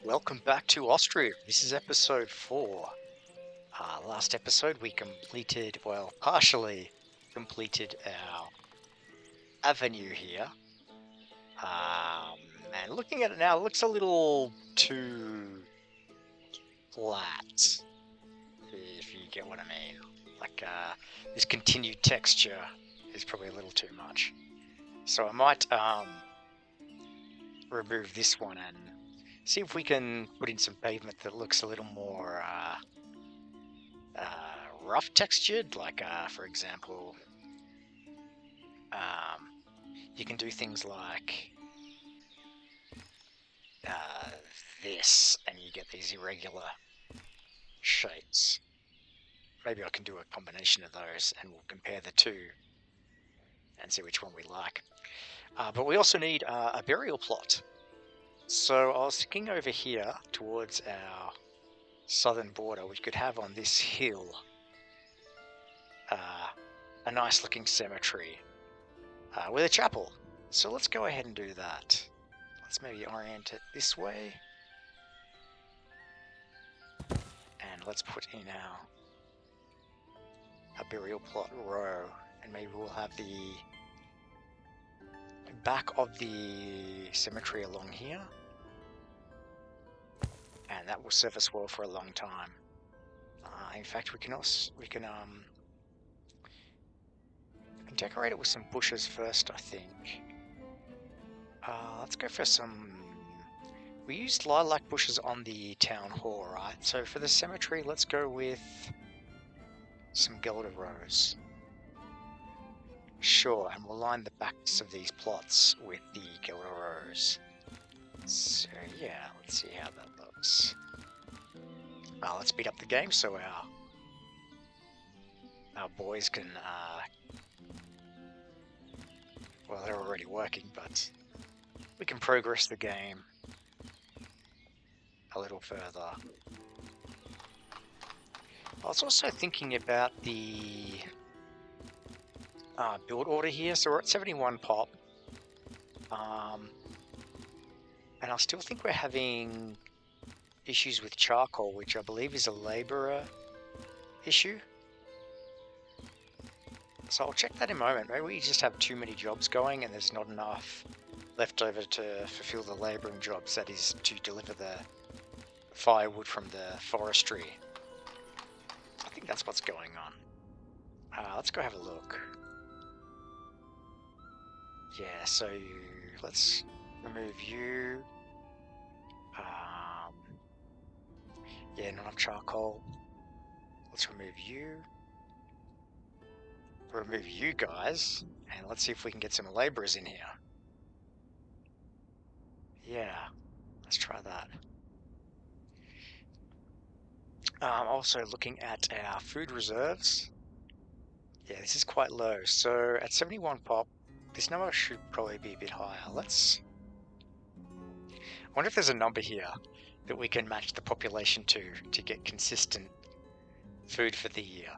Welcome back to Ostriv. This is episode 4. Last episode we completed, well, partially completed our avenue here. And looking at it now, it looks a little too flat, if you get what I mean. Like, this continued texture is probably a little too much. So I might remove this one and see if we can put in some pavement that looks a little more rough textured, like for example, you can do things like this, and you get these irregular shapes. Maybe I can do a combination of those, and we'll compare the two and see which one we like. But we also need a burial plot. So I was thinking over here towards our southern border, we could have on this hill a nice looking cemetery with a chapel. So let's go ahead and do that. Let's maybe orient it this way. And let's put in a burial plot row. And maybe we'll have the back of the cemetery along here. And that will serve us well for a long time. In fact, we can decorate it with some bushes first, I think. Let's go for some... We used lilac bushes on the town hall, right? So for the cemetery, let's go with some Gelder rose. Sure, and we'll line the backs of these plots with the Gelder rose. So yeah, let's see how that looks. Let's speed up the game so our boys can... well, they're already working, but we can progress the game a little further. I was also thinking about the build order here. So we're at 71 pop. And I still think we're having issues with charcoal, which I believe is a labourer issue. So I'll check that in a moment. Maybe we just have too many jobs going and there's not enough left over to fulfill the labouring jobs, that is to deliver the firewood from the forestry. I think that's what's going on. Let's go have a look. Yeah, so let's remove you. Yeah, not enough charcoal. Let's remove you. Remove you guys, and let's see if we can get some labourers in here. Yeah, let's try that. Also looking at our food reserves. Yeah, this is quite low. So at 71 pop, this number should probably be a bit higher. I wonder if there's a number here that we can match the population to get consistent food for the year.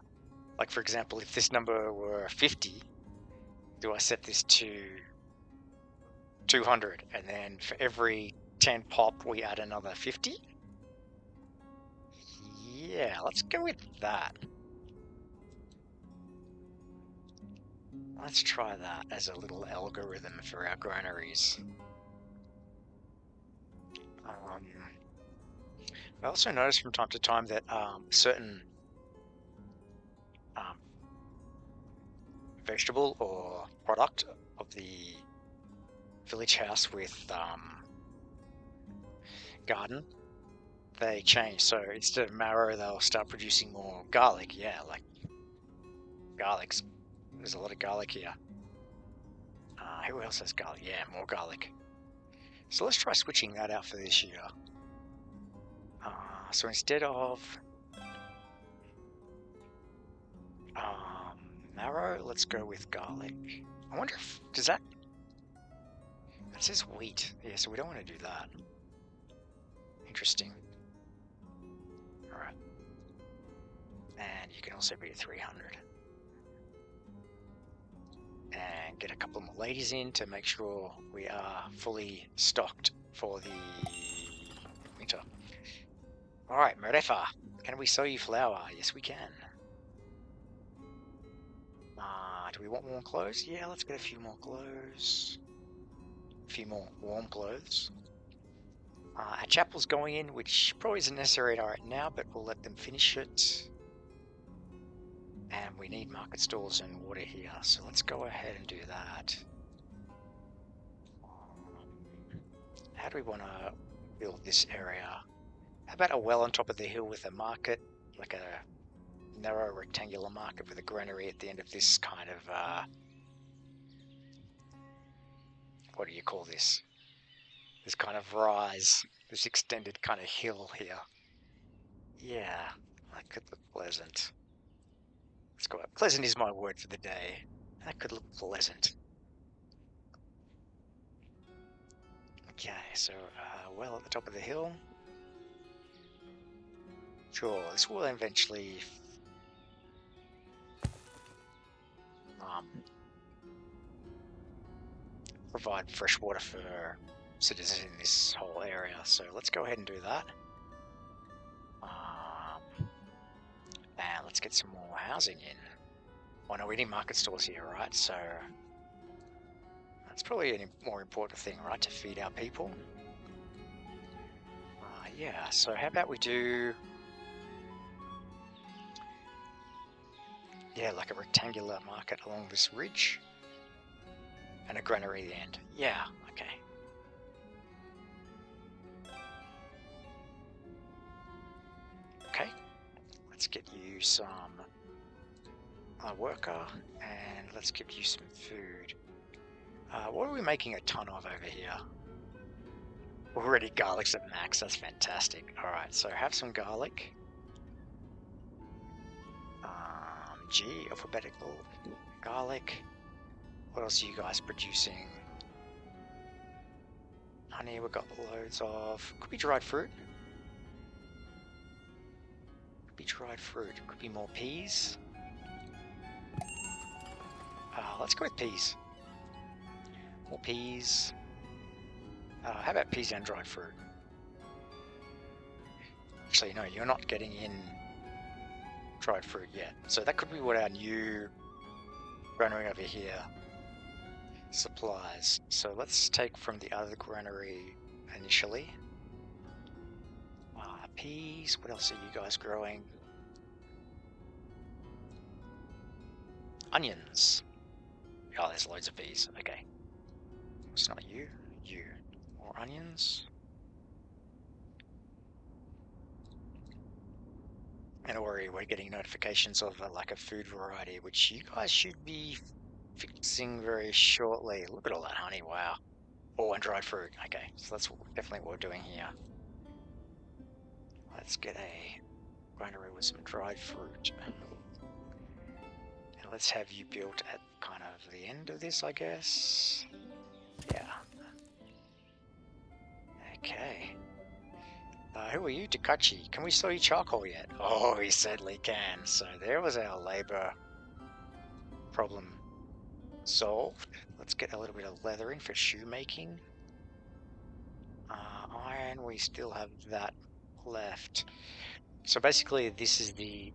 Like, for example, if this number were 50, do I set this to 200? And then for every 10 pop, we add another 50? Yeah, let's go with that. Let's try that as a little algorithm for our granaries. I also notice from time to time that certain vegetable or product of the village house with garden, they change. So instead of marrow, they'll start producing more garlic. Yeah, like garlics. There's a lot of garlic here. Who else has garlic? Yeah, more garlic. So let's try switching that out for this year. So instead of marrow, let's go with garlic. I wonder if, that says wheat. Yeah, so we don't want to do that. Interesting. Alright. And you can also be at 300. And get a couple more ladies in to make sure we are fully stocked for the winter. Alright, Merefa, can we sell you flour? Yes, we can. Do we want more clothes? Yeah, let's get a few more clothes. A few more warm clothes. Our chapel's going in, which probably isn't necessary right now, but we'll let them finish it. And we need market stalls and water here, so let's go ahead and do that. How do we want to build this area? How about a well on top of the hill with a market, like a narrow rectangular market with a granary at the end of this kind of, what do you call this? This kind of rise, this extended kind of hill here. Yeah, that could look pleasant. Let's go up. Pleasant is my word for the day. That could look pleasant. Okay, so well at the top of the hill. Sure, this will eventually provide fresh water for citizens in this whole area. So let's go ahead and do that. And let's get some more housing in. Oh no, we need market stores here, right? So that's probably a more important thing, right? To feed our people. Yeah, so how about we do... Yeah, like a rectangular market along this ridge. And a granary at the end. Yeah, okay. Okay, let's get you some worker, and let's give you some food. What are we making a ton of over here? Already garlic's at max, that's fantastic. Alright, so have some garlic. G, alphabetical, garlic. What else are you guys producing? Honey, we've got loads of. Could be dried fruit. Could be dried fruit. Could be more peas. Let's go with peas. More peas. How about peas and dried fruit? Actually, no, you're not getting in dried fruit yet. So that could be what our new granary over here supplies. So let's take from the other granary initially. Peas, what else are you guys growing? Onions. Oh, there's loads of peas. Okay. It's not you. You. More onions. And don't worry, we're getting notifications of like a food variety, which you guys should be fixing very shortly. Look at all that honey, wow. Oh, and dried fruit. Okay, so that's definitely what we're doing here. Let's get a granary with some dried fruit. And let's have you built at kind of the end of this, I guess. Yeah. Okay. Who are you, Takachi? Can we sell you charcoal yet? Oh, we certainly can. So there was our labor problem solved. Let's get a little bit of leather in for shoemaking. Iron, we still have that left. So basically this is the...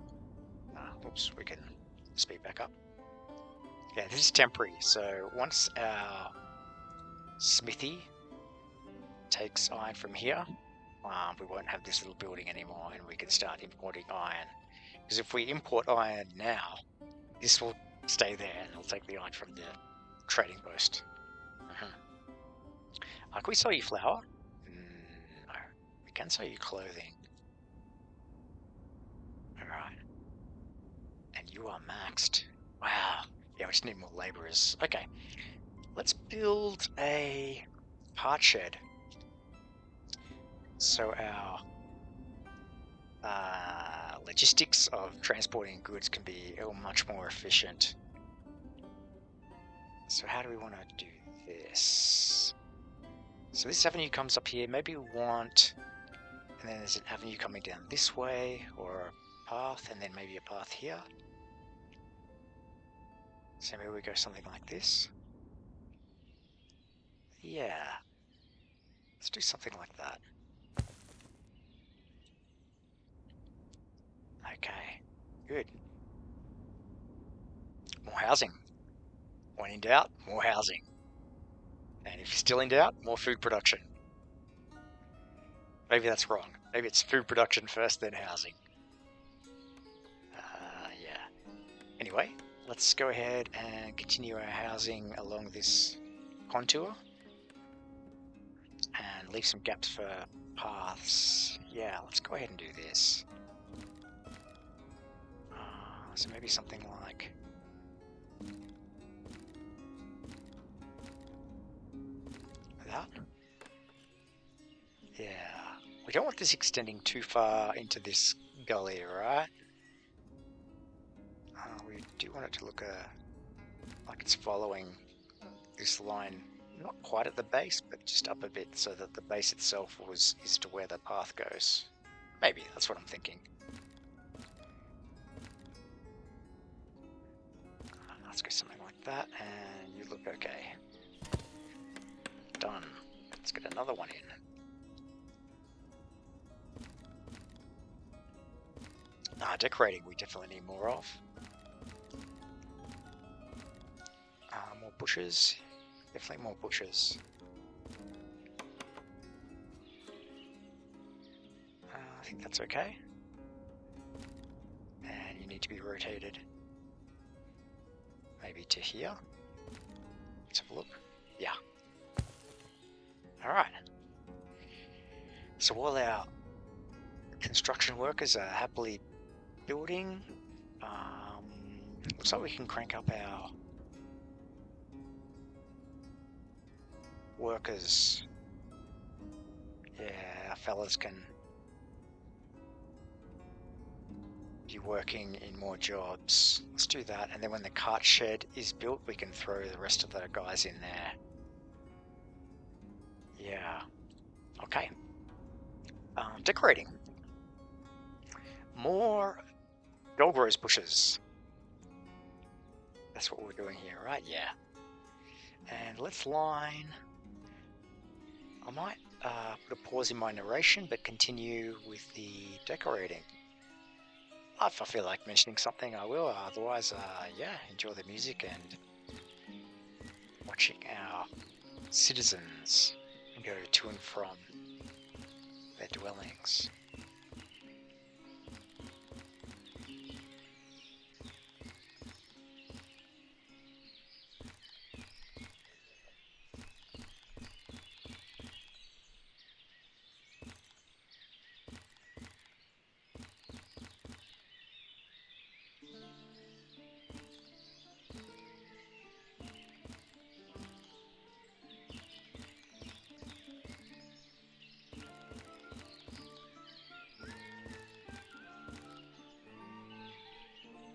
oops, we can speed back up. Yeah, this is temporary. So once our smithy takes iron from here, we won't have this little building anymore, and we can start importing iron. Because if we import iron now, this will stay there and it'll take the iron from the trading post. Can we sell you flour? No. We can sell you clothing. Alright. And you are maxed. Wow. Yeah, we just need more laborers. Okay. Let's build a part shed. So our logistics of transporting goods can be much more efficient. So how do we want to do this? So this avenue comes up here. Maybe we want... And then there's an avenue coming down this way, or a path, and then maybe a path here. So maybe we go something like this. Yeah. Let's do something like that. Okay, good. More housing. When in doubt, more housing. And if you're still in doubt, more food production. Maybe that's wrong. Maybe it's food production first, then housing. Yeah. Anyway, let's go ahead and continue our housing along this contour and leave some gaps for paths. Yeah, let's go ahead and do this. So maybe something like that. Yeah, we don't want this extending too far into this gully, right? We do want it to look like it's following this line, not quite at the base, but just up a bit, so that the base itself is to where the path goes. Maybe, that's what I'm thinking. Let's go something like that, and you look okay. Done. Let's get another one in. Decorating we definitely need more of. More bushes. Definitely more bushes. I think that's okay. And you need to be rotated. Maybe to here. Let's have a look. Yeah. Alright. So all our construction workers are happily building. Looks like we can crank up our workers. Yeah, our fellas can be working in more jobs. Let's do that, and then when the cart shed is built, we can throw the rest of the guys in there. Yeah. Okay. Decorating. More dog rose bushes. That's what we're doing here, right? Yeah. And let's line. I might put a pause in my narration, but continue with the decorating. If I feel like mentioning something, I will. Otherwise, yeah, enjoy the music and watching our citizens go to and from their dwellings.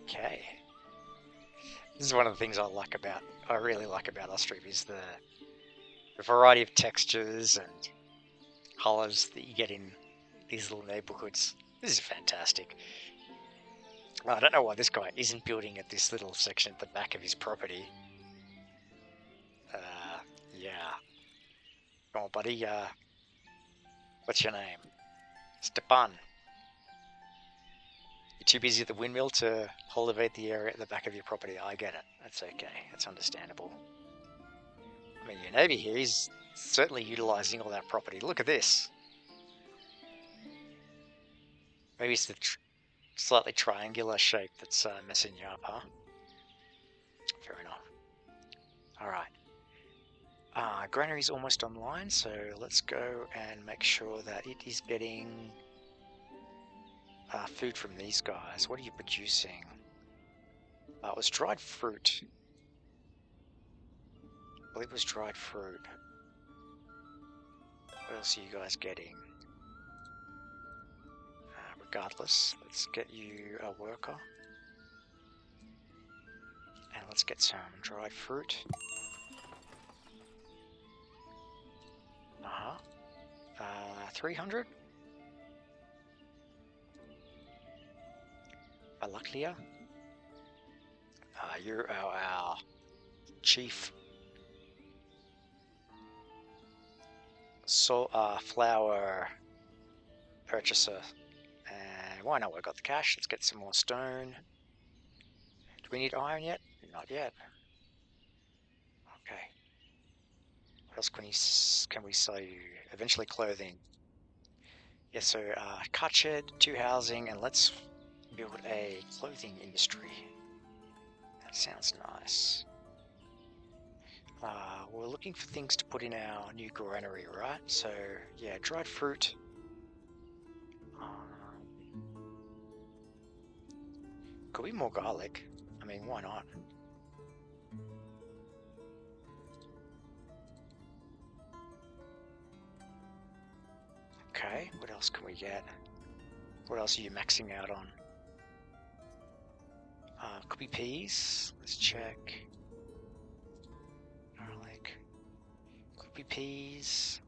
Okay. This is one of the things I really like about Ostriv is the variety of textures and colours that you get in these little neighbourhoods. This is fantastic. I don't know why this guy isn't building at this little section at the back of his property. Yeah. Come on, buddy. What's your name? Stepan. You're too busy at the windmill to cultivate the area at the back of your property. I get it. That's okay. That's understandable. I mean, your neighbour here, he's certainly utilising all that property. Look at this. Maybe it's the slightly triangular shape that's messing you up, huh? Fair enough. Alright. Granary's almost online, so let's go and make sure that it is getting food from these guys. What are you producing? It was dried fruit. I believe it was dried fruit. What else are you guys getting? Regardless, let's get you a worker. And let's get some dried fruit. 300? Balaklia? You're our chief flower purchaser. And why not? We've got the cash. Let's get some more stone. Do we need iron yet? Not yet. Okay. What else can we sell you? Eventually clothing. Yeah, so cart shed, 2 housing, and let's build a clothing industry. That sounds nice. We're looking for things to put in our new granary, right? So yeah, dried fruit. Could be more garlic. I mean, why not? Okay, what else can we get? What else are you maxing out on? Could be peas. Let's check. Garlic. Could be peas.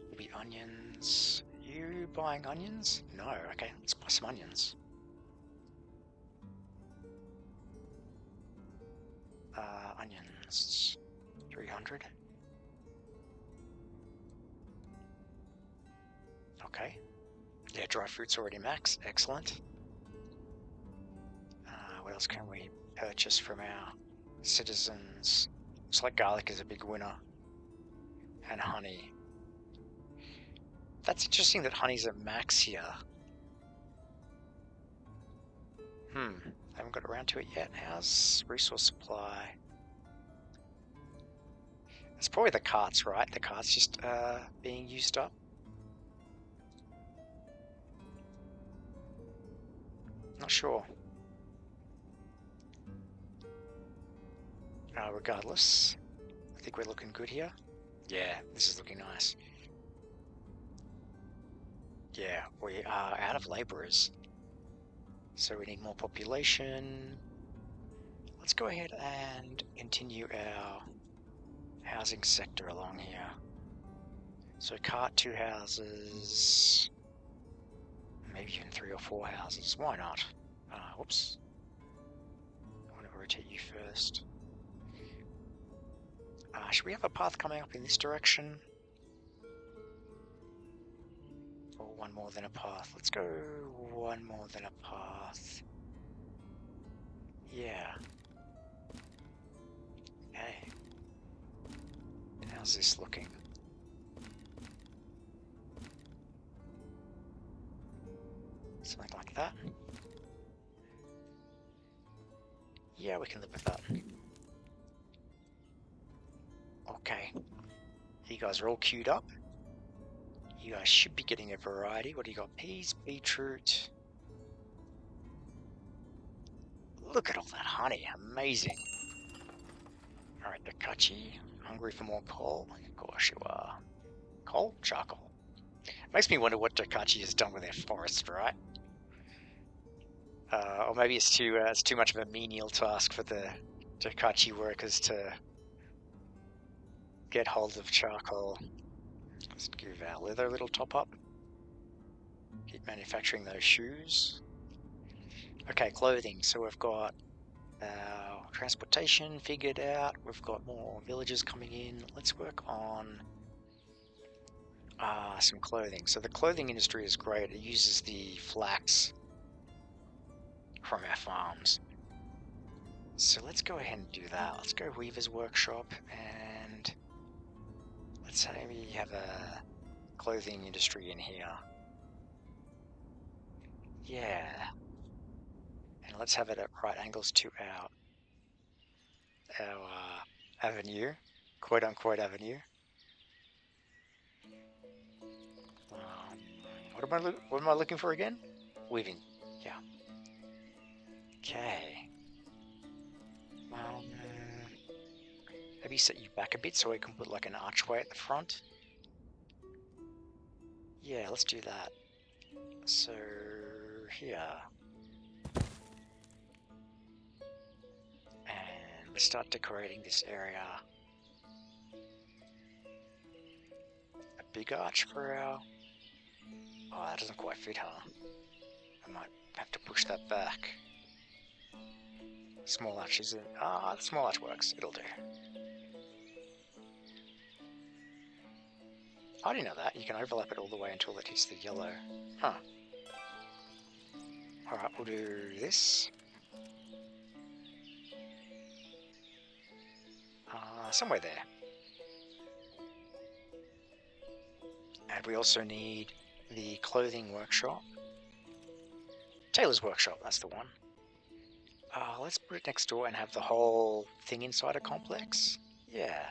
Could be onions. You buying onions? No. Okay, let's buy some onions. Onions. 300. Okay. Yeah, dry fruit's already max. Excellent. What else can we purchase from our citizens? Looks like garlic is a big winner. And honey. That's interesting that honey's at max here. Haven't got around to it yet. How's resource supply? It's probably the carts, right? The carts just being used up. Not sure. Regardless, I think we're looking good here. Yeah, this is looking nice. Yeah, we are out of laborers, so we need more population. Let's go ahead and continue our housing sector along here. So cart 2 houses, maybe even 3 or 4 houses. Why not? Whoops. I want to rotate you first. Should we have a path coming up in this direction? Or one more than a path? Let's go one more than a path. Yeah. Okay. How's this looking? Something like that. Yeah, we can live with that. Okay. You guys are all queued up. You guys should be getting a variety. What do you got? Peas, beetroot. Look at all that honey. Amazing. Alright, Dakachi. Hungry for more coal? Of course you are. Coal? Charcoal. Makes me wonder what Dakachi has done with their forest, right? Or maybe it's too much of a menial task for the Dakachi workers to get hold of charcoal. Let's give our leather a little top up. Keep manufacturing those shoes. Okay, clothing. So we've got our transportation figured out. We've got more villagers coming in. Let's work on some clothing. So the clothing industry is great. It uses the flax from our farms. So let's go ahead and do that. Let's go Weaver's Workshop and let's say we have a clothing industry in here. Yeah. And let's have it at right angles to our avenue, quote unquote avenue. What am I looking for again? Weaving. Yeah. Okay. Maybe set you back a bit so we can put like an archway at the front. Yeah, let's do that. So here. And let's start decorating this area. A big arch for our... Oh, that doesn't quite fit, huh? I might have to push that back. Small arch is it? The small arch works. It'll do. I didn't know that. You can overlap it all the way until it hits the yellow. Huh. Alright, we'll do this. Somewhere there. And we also need the clothing workshop. Tailor's workshop, that's the one. Let's put it next door and have the whole thing inside a complex. Yeah.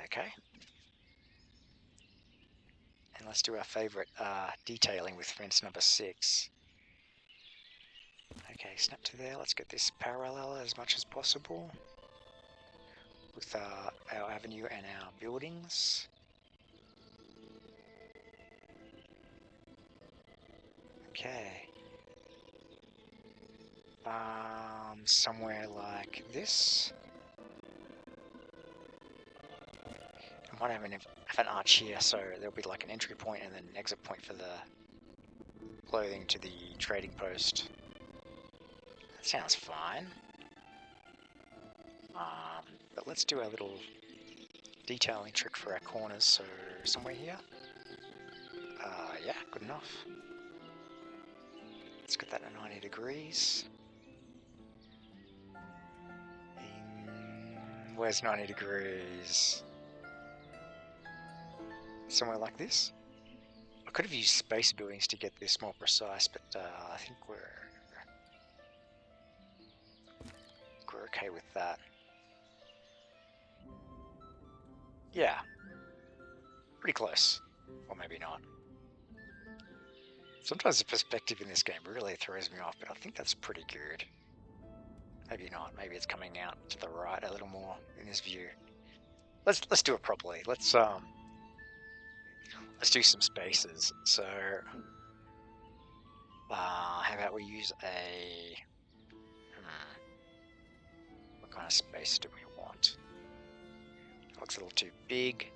Okay. And let's do our favourite detailing with fence number 6. Okay, snap to there. Let's get this parallel as much as possible with our avenue and our buildings. Okay. Somewhere like this. I might have an arch here, so there'll be like an entry point and then an exit point for the clothing to the trading post. That sounds fine. But let's do our little detailing trick for our corners, so somewhere here. Yeah, good enough. Let's get that at 90 degrees. Where's 90 degrees? Somewhere like this? I could have used space buildings to get this more precise, but I think we're okay with that. Yeah. Pretty close. Or maybe not. Sometimes the perspective in this game really throws me off, but I think that's pretty good. Maybe not. Maybe it's coming out to the right a little more in this view. Let's do it properly. Let's do some spaces. So how about we use a what kind of space do we want? It looks a little too big.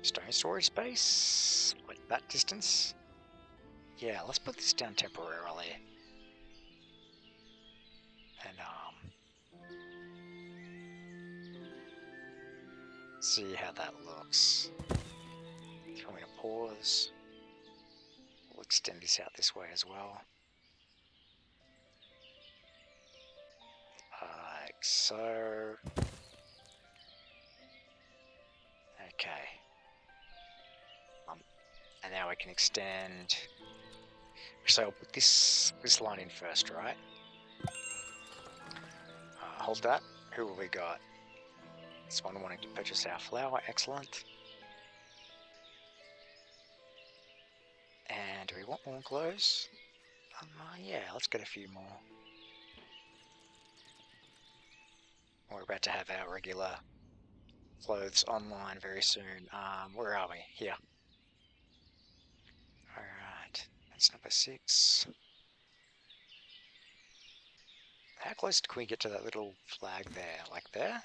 Stone storage space, like that distance. Yeah, let's put this down temporarily. And see how that looks. If I'm going to pause, we'll extend this out this way as well. Like so. Okay. And now we can extend. So I'll put this line in first, right? Hold that. Who have we got? Someone wanting to purchase our flour. Excellent. And do we want more clothes? Yeah, let's get a few more. We're about to have our regular clothes online very soon. Where are we? Here. Alright, that's number 6. How close can we get to that little flag there? Like there?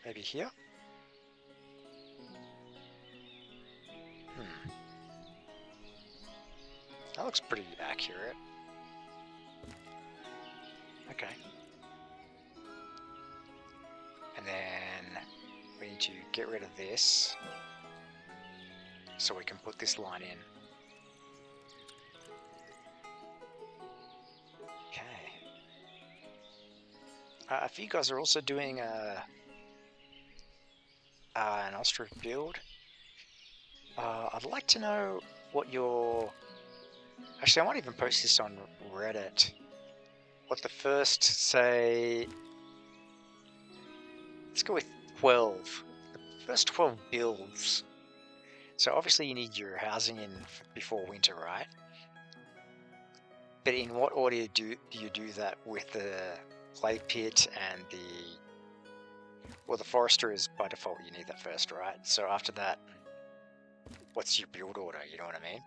Maybe here? That looks pretty accurate. Okay. And then we need to get rid of this so we can put this line in. Okay. If you guys are also doing an Ostriv build, I'd like to know what your... Actually, I might even post this on Reddit. What the first, say... Let's go with 12. The first 12 builds. So obviously you need your housing in before winter, right? But in what order do you do that with the clay pit and the... Well, the forester is by default, you need that first, right? So after that, what's your build order, you know what I mean?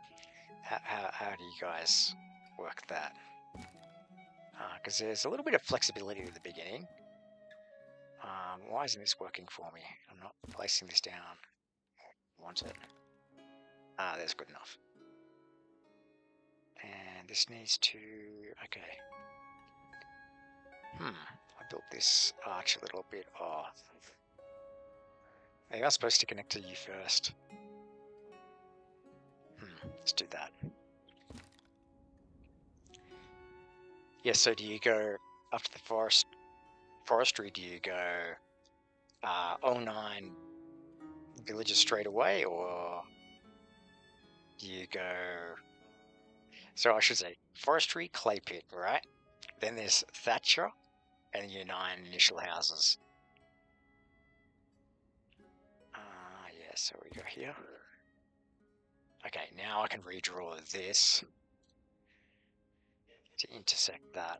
How do you guys work that? Because there's a little bit of flexibility at the beginning. Why isn't this working for me? I'm not placing this down. I want it. There's good enough. And this needs to... okay. I built this arch a little bit off. Maybe I'm supposed to connect to you first. Let's do that. Yeah, so do you go up to the forestry, do you go 09 villages straight away, or do you go... So I should say forestry, clay pit, right? Then there's Thatcher, and your 9 initial houses. Yeah, so we go here. Okay, now I can redraw this to intersect that.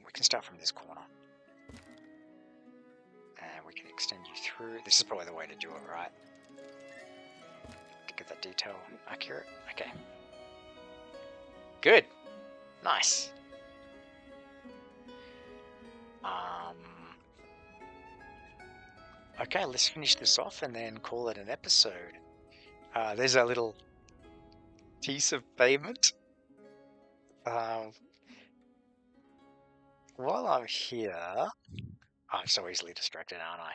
We can start from this corner. And we can extend you through. This is probably the way to do it, right? To get that detail accurate. Okay. Good. Nice. Okay, let's finish this off and then call it an episode. There's our little piece of pavement. While I'm here, I'm so easily distracted, aren't I?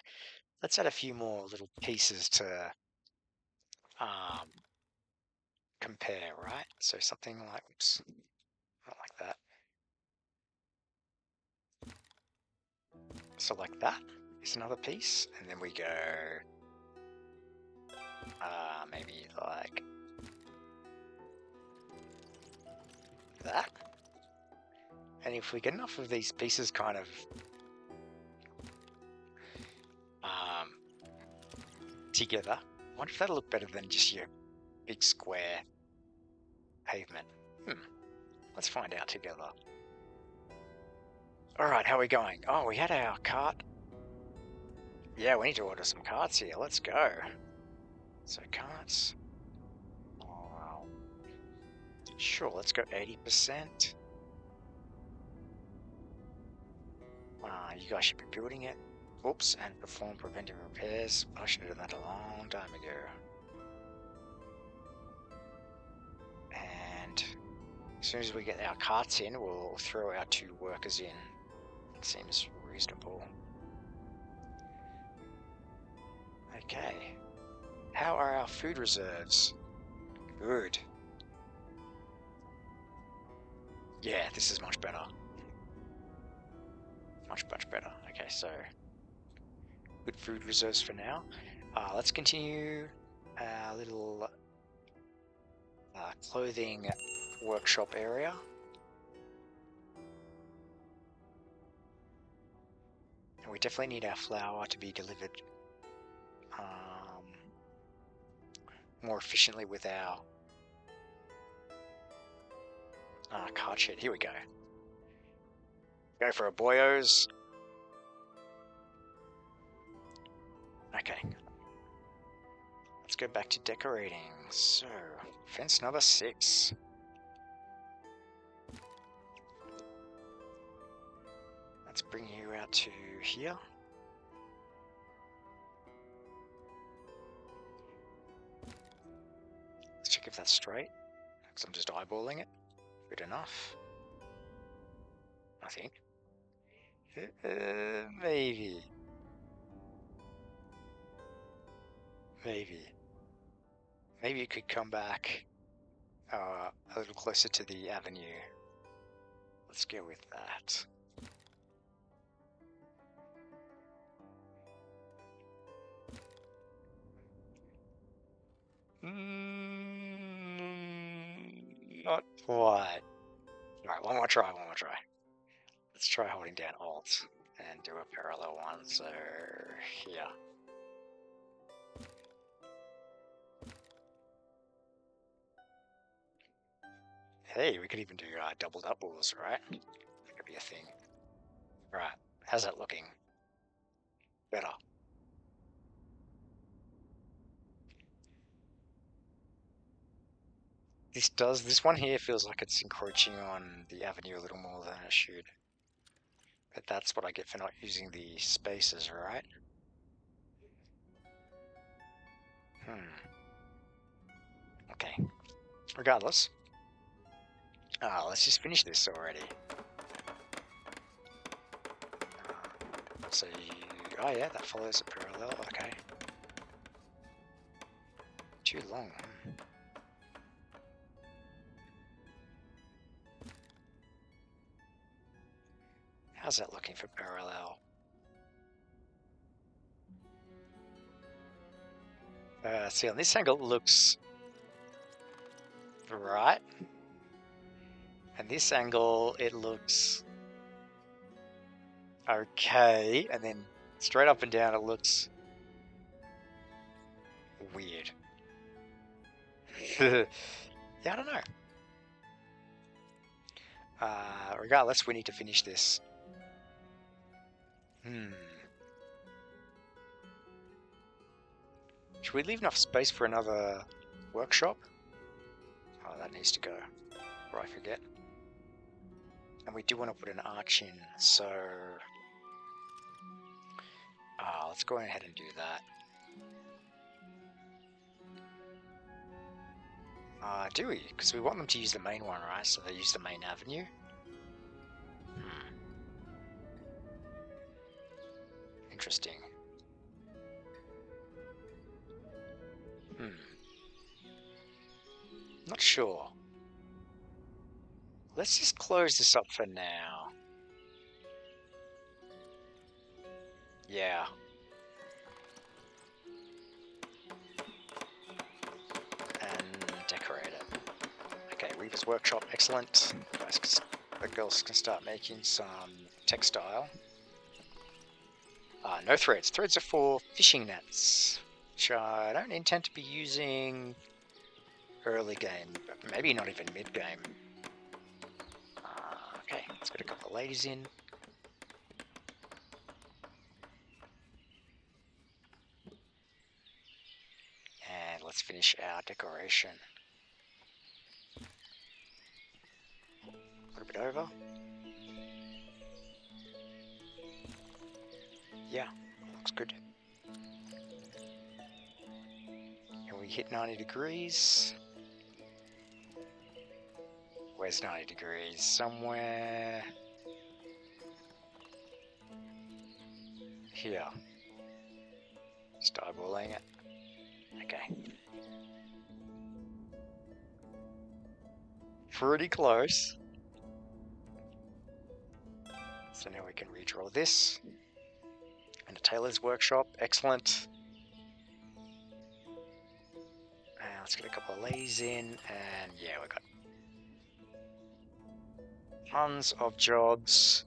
Let's add a few more little pieces to compare, right? So something like, oops, not like that. So like that is another piece, and then we go maybe like that. And if we get enough of these pieces kind of together, I wonder if that'll look better than just your big square pavement. Let's find out together. Alright, how are we going? Oh, we had our cart. Yeah, we need to order some carts here. Let's go. So carts. Oh, wow. Sure, let's go 80%. You guys should be building it. Oops, and perform preventive repairs. I should have done that a long time ago. And as soon as we get our carts in, we'll throw our 2 workers in. It seems reasonable. Okay. How are our food reserves? Good. Yeah, this is much better. Much better. Okay, so good food reserves for now. Let's continue our little clothing workshop area. And we definitely need our flour to be delivered more efficiently with our cart shed. Here we go. Go for a boyos. Okay. Let's go back to decorating. So, fence number 6. Let's bring you out to here. Let's check if that's straight, because I'm just eyeballing it. Good enough, I think. Maybe. Maybe it could come back a little closer to the avenue. Let's go with that. Not quite. Alright, one more try. Let's try holding down Alt and do a parallel one. So, here. Hey, we could even do double doubles, right? That could be a thing. Right, how's that looking? Better. This one here feels like it's encroaching on the avenue a little more than it should. But that's what I get for not using the spaces, right? Okay. Regardless. Let's just finish this already. So oh yeah, that follows a parallel. Okay. Too long. How's that looking for parallel? See, on this angle it looks right, and this angle it looks okay, and then straight up and down it looks weird. Yeah, I don't know. Regardless, we need to finish this. Should we leave enough space for another workshop? Oh, that needs to go, or I forget. And we do want to put an arch in, so let's go ahead and do that. Do we? Because we want them to use the main one, right? So they use the main avenue. Interesting. Not sure. Let's just close this up for now. Yeah. And decorate it. Okay, Weaver's Workshop, excellent. The girls can start making some textile. No threads. Threads are for fishing nets, which I don't intend to be using early game, but maybe not even mid game. Okay, let's get a couple of ladies in. And let's finish our decoration. A little bit over. Yeah, looks good. And we hit 90 degrees. Where's 90 degrees? Somewhere here. Just eyeballing it. Okay. Pretty close. So now we can redraw this. And a tailor's workshop, excellent. And let's get a couple of ladies in, and yeah, we got tons of jobs.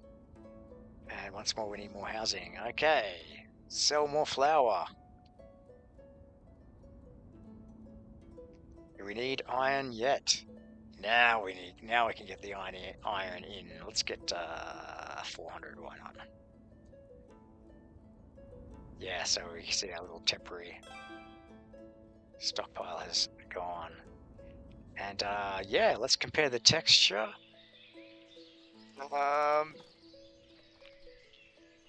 And once more, we need more housing. Okay, sell more flour. Do we need iron yet? Now we can get the iron in. Let's get 400. Why not? Yeah, so we can see our little temporary stockpile has gone. And yeah, let's compare the texture.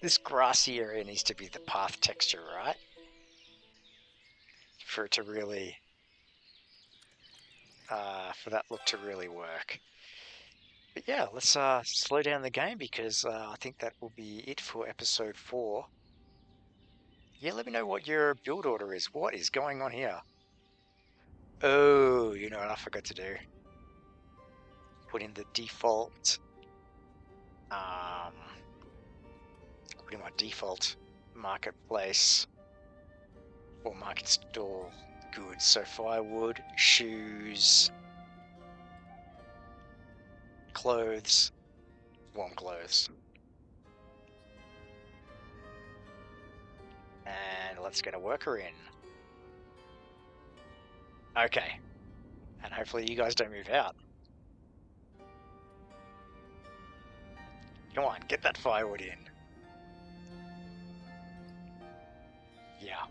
This grassy area needs to be the path texture, right? For it to really, for that look to really work. But yeah, let's slow down the game because I think that will be it for episode 4. Yeah, let me know what your build order is. What is going on here? Oh, you know what I forgot to do? Put in the default, put in my default marketplace or market store goods. So firewood, shoes, clothes, warm clothes. And let's get a worker in. Okay. And hopefully you guys don't move out. Come on, get that firewood in. Yeah.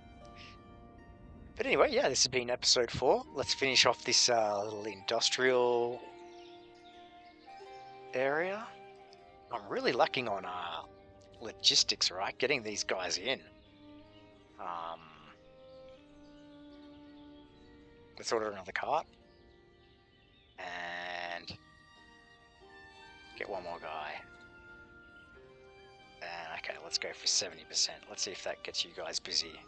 But anyway, yeah, this has been episode 4. Let's finish off this little industrial area. I'm really lacking on logistics, right? Getting these guys in. Let's order another cart. And get one more guy. And okay, let's go for 70%. Let's see if that gets you guys busy.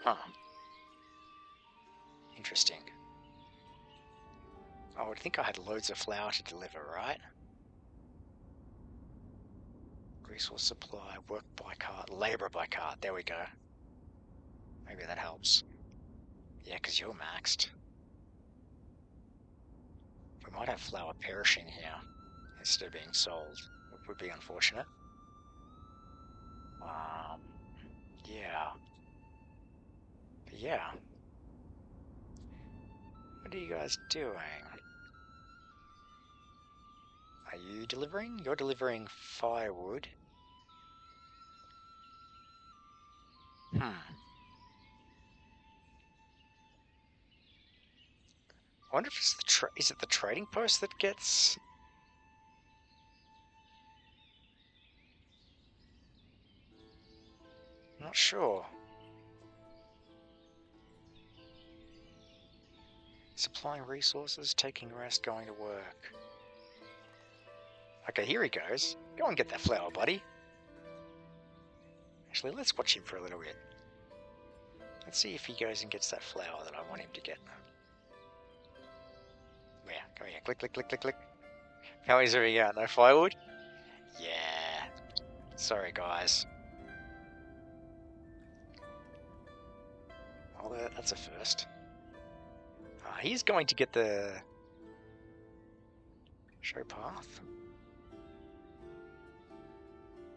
Huh. Interesting. I would think I had loads of flour to deliver, right? Resource supply, work by cart, labor by cart. There we go. Maybe that helps. Yeah, because you're maxed. We might have flour perishing here instead of being sold. It would be unfortunate. Yeah. But yeah. What are you guys doing? Are you delivering? You're delivering firewood. I wonder if it's is it the trading post that gets... I'm not sure. Supplying resources, taking rest, going to work. Okay, here he goes. Go and get that flour, buddy. Actually, let's watch him for a little bit. Let's see if he goes and gets that flour that I want him to get. Yeah, come here. Click, click, click, click, click. How is he out? No firewood? Yeah. Sorry, guys. Oh, that's a first. He's going to get the show path.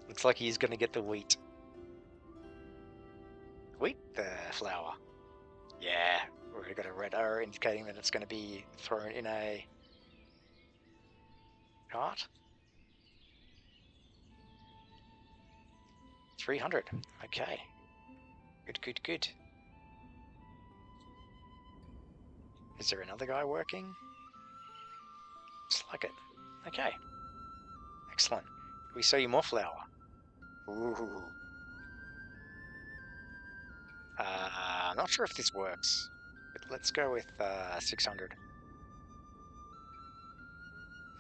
Looks like he's going to get the wheat. The flour. Yeah, we've got a red arrow indicating that it's going to be thrown in a cart. 300. Okay. Good, good, good. Is there another guy working? Looks like it. Okay. Excellent. We sell you more flour. Ooh. I'm not sure if this works, but let's go with 600.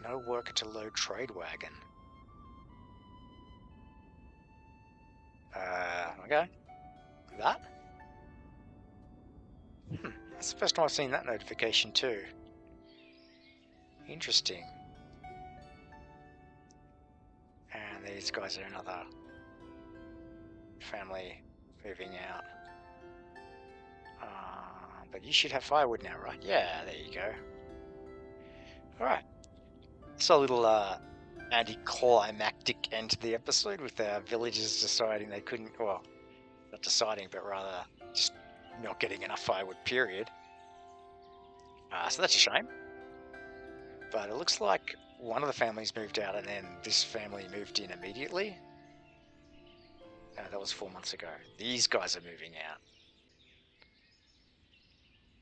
No worker to load trade wagon. Okay. That? That's the first time I've seen that notification too. Interesting. And these guys are another family moving out. But you should have firewood now, right? Yeah, there you go. Alright. It's a little anticlimactic end to the episode with our villagers deciding they couldn't, well, not deciding, but rather just not getting enough firewood, period. So that's a shame. But it looks like one of the families moved out and then this family moved in immediately. That was 4 months ago. These guys are moving out.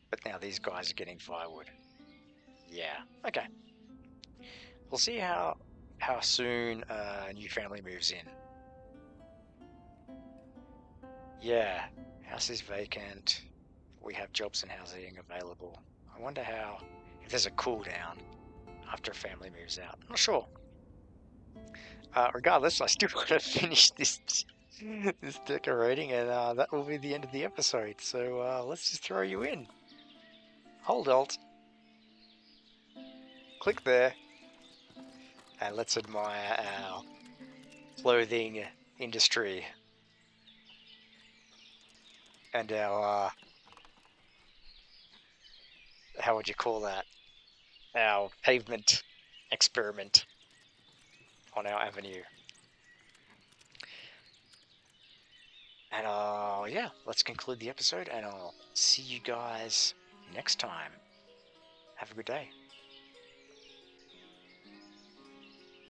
But now these guys are getting firewood. Yeah, okay. We'll see how soon a new family moves in. Yeah, house is vacant. We have jobs and housing available. I wonder if there's a cooldown after a family moves out. I'm not sure. Regardless, I still got to finish this decorating, and that will be the end of the episode. So let's just throw you in. Hold Alt. Click there. And let's admire our clothing industry. And our, how would you call that? Our pavement experiment on our avenue. And yeah, let's conclude the episode, and I'll see you guys next time. Have a good day.